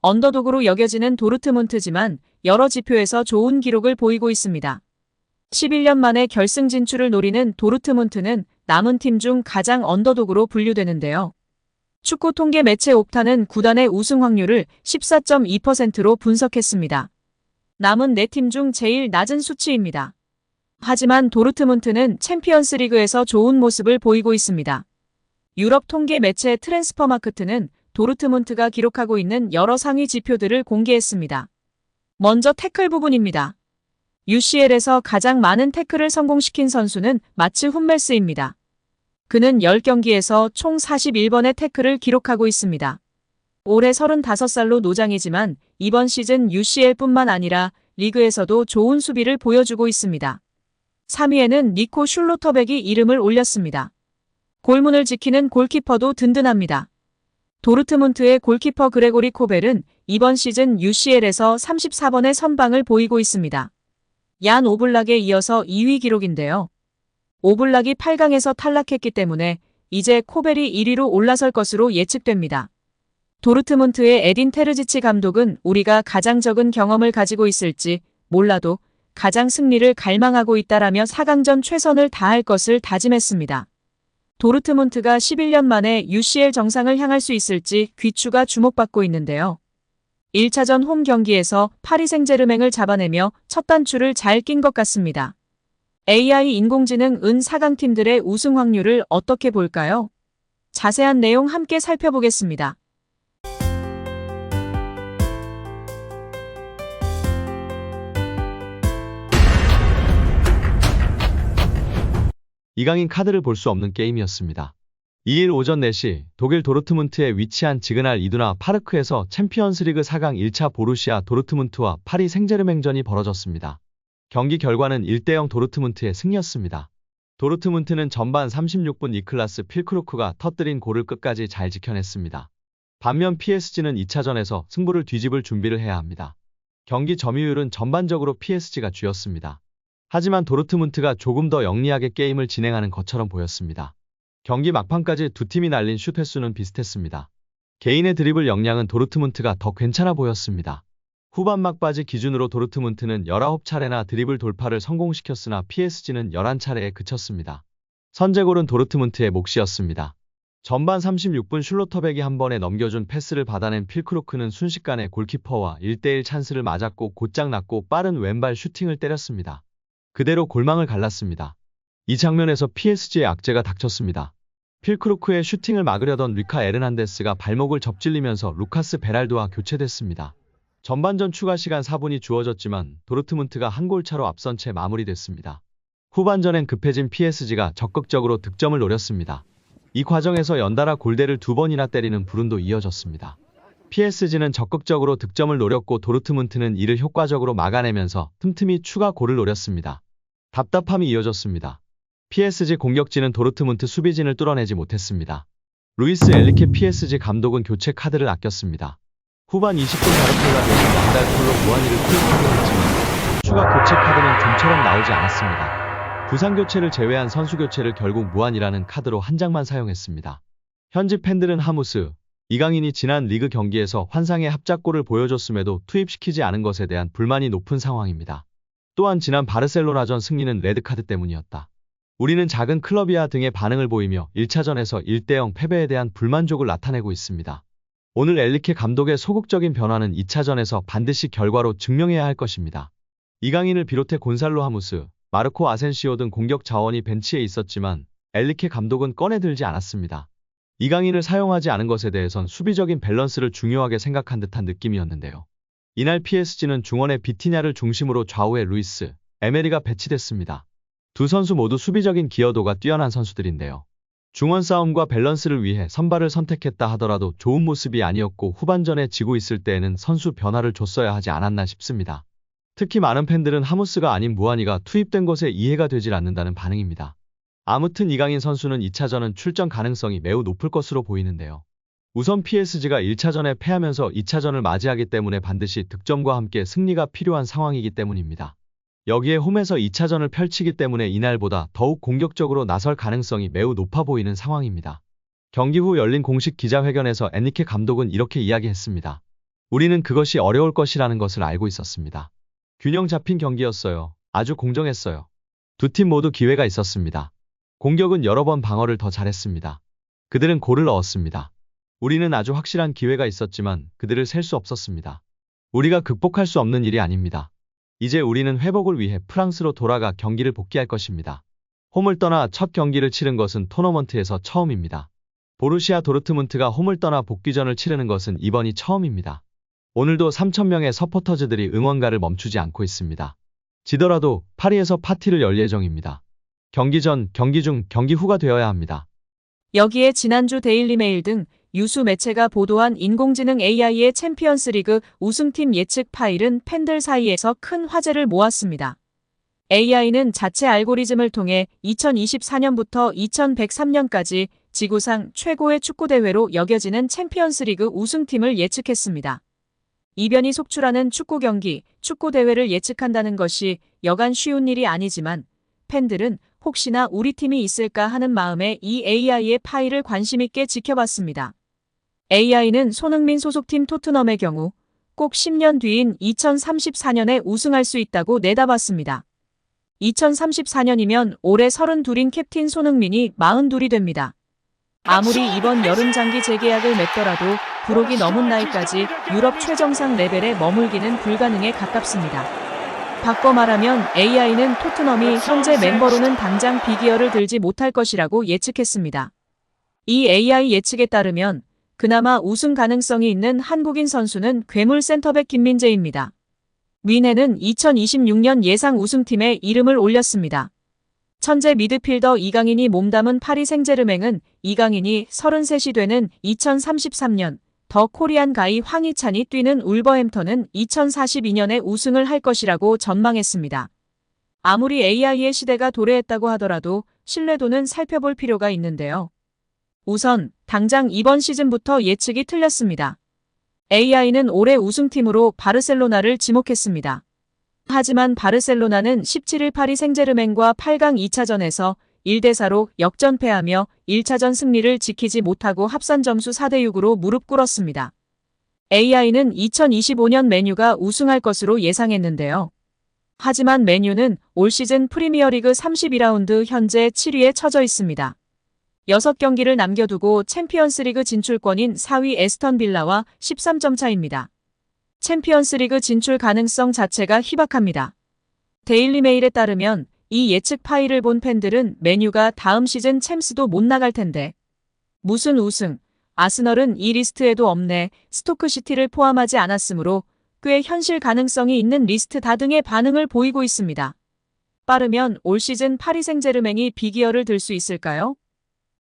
언더독으로 여겨지는 도르트문트지만 여러 지표에서 좋은 기록을 보이고 있습니다. 11년 만에 결승 진출을 노리는 도르트문트는 남은 팀 중 가장 언더독으로 분류되는데요. 축구 통계 매체 옵타는 구단의 우승 확률을 14.2%로 분석했습니다. 남은 4팀 중 제일 낮은 수치입니다. 하지만 도르트문트는 챔피언스 리그에서 좋은 모습을 보이고 있습니다. 유럽 통계 매체 트랜스퍼마크트는 도르트문트가 기록하고 있는 여러 상위 지표들을 공개했습니다. 먼저 태클 부분입니다. UCL에서 가장 많은 태클을 성공시킨 선수는 마츠 훈멜스입니다. 그는 10경기에서 총 41번의 태클을 기록하고 있습니다. 올해 35살로 노장이지만 이번 시즌 UCL뿐만 아니라 리그에서도 좋은 수비를 보여주고 있습니다. 3위에는 니코 슐로터백이 이름을 올렸습니다. 골문을 지키는 골키퍼도 든든합니다. 도르트문트의 골키퍼 그레고리 코벨은 이번 시즌 UCL에서 34번의 선방을 보이고 있습니다. 얀 오블락에 이어서 2위 기록인데요. 오블락이 8강에서 탈락했기 때문에 이제 코벨이 1위로 올라설 것으로 예측됩니다. 도르트문트의 에딘 테르지치 감독은 우리가 가장 적은 경험을 가지고 있을지 몰라도 가장 승리를 갈망하고 있다라며 4강전 최선을 다할 것을 다짐했습니다. 도르트문트가 11년 만에 UCL 정상을 향할 수 있을지 귀추가 주목받고 있는데요. 1차전 홈 경기에서 파리 생제르맹을 잡아내며 첫 단추를 잘 낀 것 같습니다. AI 인공지능 은 4강 팀들의 우승 확률을 어떻게 볼까요? 자세한 내용 함께 살펴보겠습니다. 이강인 카드를 볼 수 없는 게임이었습니다. 2일 오전 4시 독일 도르트문트에 위치한 지그날 이두나 파르크에서 챔피언스리그 4강 1차 보루시아 도르트문트와 파리 생제르맹전이 벌어졌습니다. 경기 결과는 1대0 도르트문트의 승리였습니다. 도르트문트는 전반 36분 니클라스 필크루크가 터뜨린 골을 끝까지 잘 지켜냈습니다. 반면 PSG는 2차전에서 승부를 뒤집을 준비를 해야 합니다. 경기 점유율은 전반적으로 PSG가 쥐었습니다. 하지만 도르트문트가 조금 더 영리하게 게임을 진행하는 것처럼 보였습니다. 경기 막판까지 두 팀이 날린 슛 횟수는 비슷했습니다. 개인의 드리블 역량은 도르트문트가 더 괜찮아 보였습니다. 후반 막바지 기준으로 도르트문트는 19차례나 드리블 돌파를 성공시켰으나 PSG는 11차례에 그쳤습니다. 선제골은 도르트문트의 몫이었습니다. 전반 36분 슐로터백이 한 번에 넘겨준 패스를 받아낸 필크루크는 순식간에 골키퍼와 1대1 찬스를 맞았고 곧장 났고 빠른 왼발 슈팅을 때렸습니다. 그대로 골망을 갈랐습니다. 이 장면에서 PSG의 악재가 닥쳤습니다. 필크루크의 슈팅을 막으려던 루카 에르난데스가 발목을 접질리면서 루카스 베랄도와 교체됐습니다. 전반전 추가 시간 4분이 주어졌지만 도르트문트가 한 골 차로 앞선 채 마무리됐습니다. 후반전엔 급해진 PSG가 적극적으로 득점을 노렸습니다. 이 과정에서 연달아 골대를 2번이나 때리는 불운도 이어졌습니다. PSG는 적극적으로 득점을 노렸고 도르트문트는 이를 효과적으로 막아내면서 틈틈이 추가 골을 노렸습니다. 답답함이 이어졌습니다. PSG 공격진은 도르트문트 수비진을 뚫어내지 못했습니다. 루이스 엘리케 PSG 감독은 교체 카드를 아꼈습니다. 후반 20분 바르셀로나에서 양달콜로 무한이를 투입하긴 했지만 추가 교체 카드는 좀처럼 나오지 않았습니다. 부상 교체를 제외한 선수 교체를 결국 무한이라는 카드로 한 장만 사용했습니다. 현지 팬들은 하무스, 이강인이 지난 리그 경기에서 환상의 합작골을 보여줬음에도 투입시키지 않은 것에 대한 불만이 높은 상황입니다. 또한 지난 바르셀로나전 승리는 레드카드 때문이었다. 우리는 작은 클럽이야 등의 반응을 보이며 1차전에서 1대0 패배에 대한 불만족을 나타내고 있습니다. 오늘 엘리케 감독의 소극적인 변화는 2차전에서 반드시 결과로 증명해야 할 것입니다. 이강인을 비롯해 곤살로 하무스, 마르코 아센시오 등 공격 자원이 벤치에 있었지만 엘리케 감독은 꺼내들지 않았습니다. 이강인을 사용하지 않은 것에 대해선 수비적인 밸런스를 중요하게 생각한 듯한 느낌이었는데요. 이날 PSG는 중원의 비티냐를 중심으로 좌우에 루이스, 에메리가 배치됐습니다. 두 선수 모두 수비적인 기여도가 뛰어난 선수들인데요. 중원 싸움과 밸런스를 위해 선발을 선택했다 하더라도 좋은 모습이 아니었고 후반전에 지고 있을 때에는 선수 변화를 줬어야 하지 않았나 싶습니다. 특히 많은 팬들은 하무스가 아닌 무한이가 투입된 것에 이해가 되질 않는다는 반응입니다. 아무튼 이강인 선수는 2차전은 출전 가능성이 매우 높을 것으로 보이는데요. 우선 PSG가 1차전에 패하면서 2차전을 맞이하기 때문에 반드시 득점과 함께 승리가 필요한 상황이기 때문입니다. 여기에 홈에서 2차전을 펼치기 때문에 이날보다 더욱 공격적으로 나설 가능성이 매우 높아 보이는 상황입니다. 경기 후 열린 공식 기자회견에서 엔리케 감독은 이렇게 이야기했습니다. 우리는 그것이 어려울 것이라는 것을 알고 있었습니다. 균형 잡힌 경기였어요. 아주 공정했어요. 두 팀 모두 기회가 있었습니다. 공격은 여러 번 방어를 더 잘했습니다. 그들은 골을 넣었습니다. 우리는 아주 확실한 기회가 있었지만 그들을 셀 수 없었습니다. 우리가 극복할 수 없는 일이 아닙니다. 이제 우리는 회복을 위해 프랑스로 돌아가 경기를 복귀할 것입니다. 홈을 떠나 첫 경기를 치른 것은 토너먼트에서 처음입니다. 보루시아 도르트문트가 홈을 떠나 복귀전을 치르는 것은 이번이 처음입니다. 오늘도 3,000명의 서포터즈들이 응원가를 멈추지 않고 있습니다. 지더라도 파리에서 파티를 열 예정입니다. 경기 전, 경기 중, 경기 후가 되어야 합니다. 여기에 지난주 데일리메일 등 유수 매체가 보도한 인공지능 AI의 챔피언스리그 우승팀 예측 파일은 팬들 사이에서 큰 화제를 모았습니다. AI는 자체 알고리즘을 통해 2024년부터 2103년까지 지구상 최고의 축구대회로 여겨지는 챔피언스리그 우승팀을 예측했습니다. 이변이 속출하는 축구 경기, 축구대회를 예측한다는 것이 여간 쉬운 일이 아니지만 팬들은 혹시나 우리 팀이 있을까 하는 마음에 이 AI의 파일을 관심있게 지켜봤습니다. AI는 손흥민 소속팀 토트넘의 경우 꼭 10년 뒤인 2034년에 우승할 수 있다고 내다봤습니다. 2034년이면 올해 32인 캡틴 손흥민이 42이 됩니다. 아무리 이번 여름 장기 재계약을 맺더라도 부록이 넘은 나이까지 유럽 최정상 레벨에 머물기는 불가능에 가깝습니다. 바꿔 말하면 AI는 토트넘이 현재 멤버로는 당장 빅이어를 들지 못할 것이라고 예측했습니다. 이 AI 예측에 따르면 그나마 우승 가능성이 있는 한국인 선수는 괴물 센터백 김민재입니다. 위네는 2026년 예상 우승팀에 이름을 올렸습니다. 천재 미드필더 이강인이 몸담은 파리 생제르맹은 이강인이 33이 되는 2033년, 더 코리안 가이 황희찬이 뛰는 울버햄턴은 2042년에 우승을 할 것이라고 전망했습니다. 아무리 AI의 시대가 도래했다고 하더라도 신뢰도는 살펴볼 필요가 있는데요. 우선 당장 이번 시즌부터 예측이 틀렸습니다. AI는 올해 우승팀으로 바르셀로나를 지목했습니다. 하지만 바르셀로나는 17일 파리 생제르맹과 8강 2차전에서 1대4로 역전패하며 1차전 승리를 지키지 못하고 합산 점수 4대6으로 무릎 꿇었습니다. AI는 2025년 맨유가 우승할 것으로 예상했는데요. 하지만 맨유는 올 시즌 프리미어리그 32라운드 현재 7위에 처져 있습니다. 6경기를 남겨두고 챔피언스리그 진출권인 4위 에스턴 빌라와 13점 차입니다. 챔피언스리그 진출 가능성 자체가 희박합니다. 데일리메일에 따르면 이 예측 파일을 본 팬들은 맨유가 다음 시즌 챔스도 못 나갈 텐데 무슨 우승, 아스널은 이 리스트에도 없네, 스토크시티를 포함하지 않았으므로 꽤 현실 가능성이 있는 리스트다 등의 반응을 보이고 있습니다. 빠르면 올 시즌 파리 생제르맹이 빅이어를 들 수 있을까요?